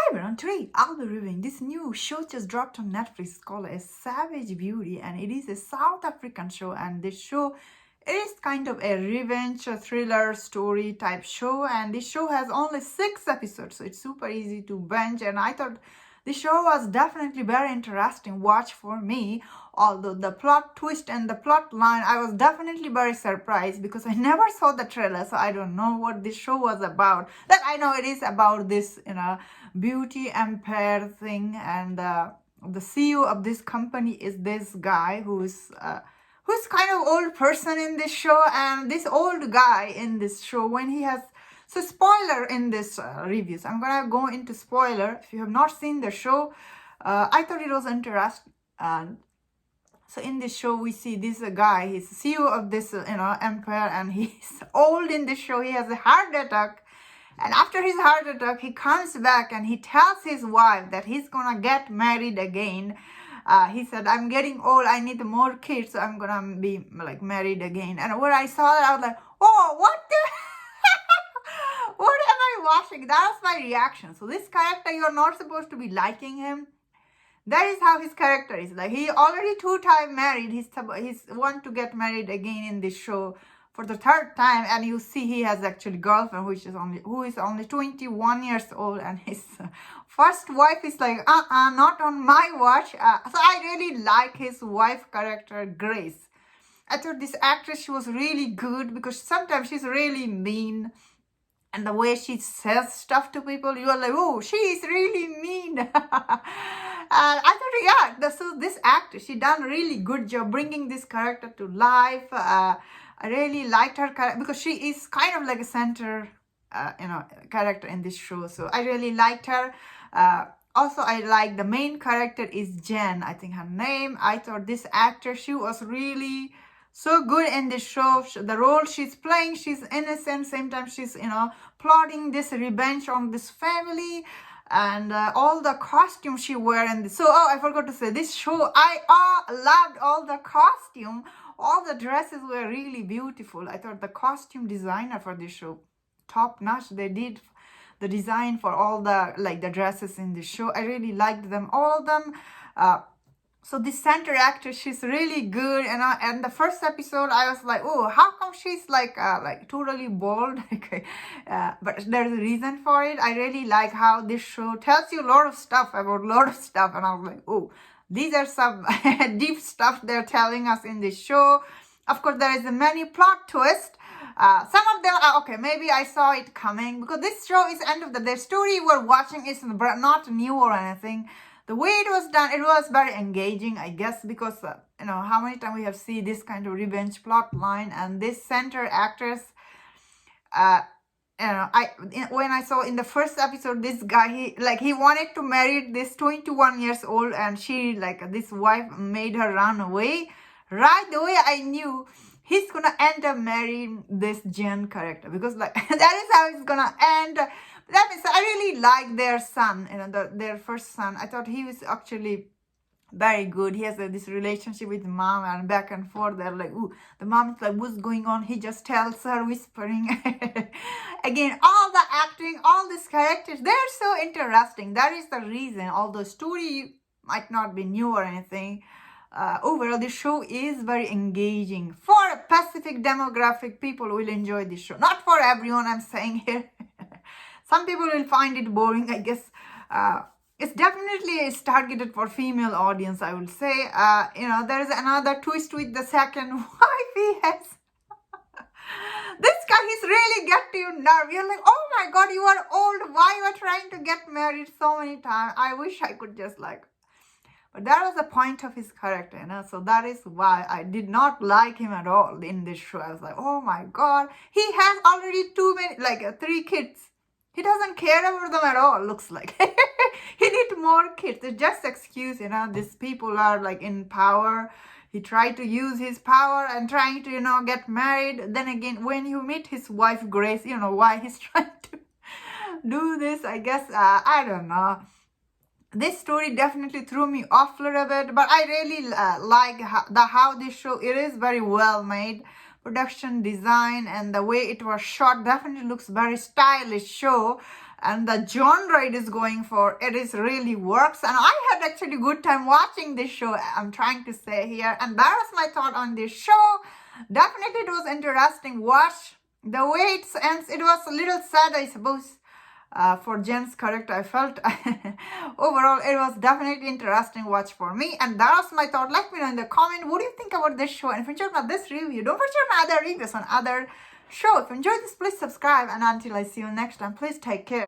everyone, today I'll be reviewing this new show just dropped on Netflix called A Savage Beauty, and it is a South African show, and this show is kind of a revenge thriller story type show, and this show has only 6 episodes, so it's super easy to binge, and I thought the show was definitely very interesting watch for me, although the plot twist and the plot line, I was definitely very surprised because I never saw the trailer, so I don't know what this show was about. That I know it is about this, beauty empire thing, and the CEO of this company is this guy who's kind of old person in this show, and this old guy in this show when he has so spoiler in this reviews. I'm gonna go into spoiler. If you have not seen the show, I thought it was interesting. And so in this show, we see this guy. He's CEO of this empire, and he's old in this show. He has a heart attack, and after his heart attack, he comes back and he tells his wife that he's gonna get married again. He said, "I'm getting old. I need more kids, so I'm gonna be like married again." And when I saw that, I was like, "Oh, what the?" What am I watching? That was my reaction. So this character, you're not supposed to be liking him. That is how his character is. Like, he already 2 times married. He's want to get married again in this show for the 3rd time. And you see he has actually girlfriend who is only 21 years old. And his first wife is like, not on my watch. So I really like his wife character, Grace. I thought this actress, she was really good because sometimes she's really mean. And the way she says stuff to people, you are like, oh, she is really mean. And I thought, yeah, so this actress, she done really good job bringing this character to life. I really liked her character because she is kind of like a center, character in this show. So I really liked her. Also, I like the main character is Jen, I think her name. I thought this actor, she was really so good in this show. The role she's playing, she's innocent, same time she's plotting this revenge on this family, and all the costume she wear in this. So I forgot to say, this show I loved all the costume. All the dresses were really beautiful. I thought the costume designer for this show, top notch. They did the design for all the dresses in this show. I really liked them, all of them. So this center actress, she's really good, and the first episode I was like, oh, how come she's like totally bald? But there's a reason for it. I really like how this show tells you a lot of stuff about a lot of stuff, and I was like, oh, these are some deep stuff they're telling us in this show. Of course, there is a many plot twist. Some of them are okay. Maybe I saw it coming because this show is end of the story we're watching is not new or anything. The way it was done, it was very engaging, I guess, because, how many times we have seen this kind of revenge plot line, and this center actress, when I saw in the first episode, this guy, he wanted to marry this 21 years old, and this wife made her run away. Right away, I knew he's gonna end up marrying this Jen character, because that is how it's gonna end. That means I really like their son, their first son. I thought he was actually very good. He has this relationship with mom, and back and forth. They're like, ooh, the mom is like, what's going on? He just tells her, whispering. Again, all the acting, all these characters, they're so interesting. That is the reason, although story might not be new or anything, overall, the show is very engaging. For a specific demographic, people will enjoy this show. Not for everyone, I'm saying here. Some people will find it boring, I guess. It's definitely targeted for female audience, I would say. There is another twist with the second wife he has. This guy, he's really get to your nerve. You're like, oh my God, you are old. Why you are trying to get married so many times? I wish I could just but that was the point of his character, so that is why I did not like him at all in this show. I was like, oh my God, he has already 3 kids. He doesn't care about them at all, looks like. He needs more kids. It's just excuse, these people are in power. He tried to use his power and trying to, get married. Then again, when you meet his wife, Grace, why he's trying to do this, I guess, I don't know. This story definitely threw me off a little bit, but I really like how this show, it is very well made. Production design and the way it was shot definitely looks very stylish show. and the genre it is going for, it is really works. And I had actually good time watching this show, I'm trying to say here. And that was my thought on this show. Definitely it was interesting watch. The way it ends, it was a little sad, I suppose, for Jen's character. I felt overall it was definitely interesting watch for me. And that was my thought. Let me know in the comment what do you think about this show. And if you enjoyed this review, don't forget my other reviews on other show. If you enjoyed this, please subscribe. And until I see you next time, please take care.